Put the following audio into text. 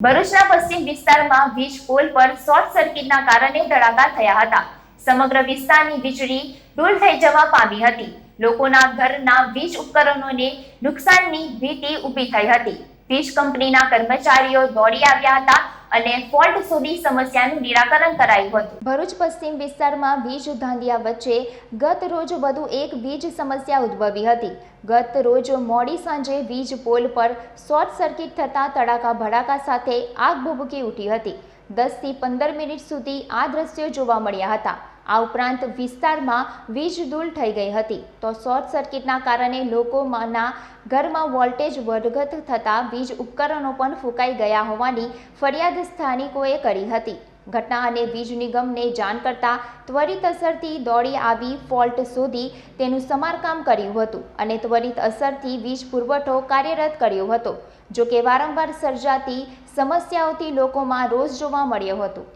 ભરૂચના પશ્ચિમ વિસ્તારમાં વીજ પોલ પર શોર્ટ સર્કિટના કારણે ધડાકા થયા હતા। સમગ્ર વિસ્તારની વીજળી ડૂલ થઈ જવા પામી હતી। લોકોના ઘરના વીજ ઉપકરણોને નુકસાનની ભીતિ ઊભી થઈ હતી। વીજ કંપનીના કર્મચારીઓ દોડી આવ્યા હતા અને ફોલ્ટ શોધી સમસ્યાનું નિરાકરણ કરાયું હતું। ભરૂચ પશ્ચિમ વિસ્તારમાં વીજ ધાંધિયા વચ્ચે ગત રોજ વધુ એક વીજ સમસ્યા ઉદ્ભવી હતી। ગત રોજ મોડી સાંજે વીજ પોલ પર શોર્ટ સર્કિટ થતા તડાકા ભડાકા સાથે આગ ભભૂકી ઉઠી હતી। 10 થી 15 મિનિટ સુધી આ દ્રશ્યો જોવા મળ્યા હતા। આ ઉપરાંત વિસ્તારમાં વીજ ધૂળ થઈ ગઈ હતી તો શોર્ટ સર્કિટના કારણે લોકોના ઘરમાં વોલ્ટેજ વધઘટ થતાં વીજ ઉપકરણો પણ ફૂંકાઈ ગયા હોવાની ફરિયાદ સ્થાનિકોએ કરી હતી। ઘટના અને વીજ નિગમને જાણ કરતા ત્વરિત અસરથી દોડી આવી ફોલ્ટ શોધી તેનું સમારકામ કર્યું હતું અને ત્વરિત અસરથી વીજ પુરવઠો કાર્યરત કર્યો હતો। જો કે વારંવાર સર્જાતી સમસ્યાઓથી લોકોમાં રોષ જોવા મળ્યો હતો।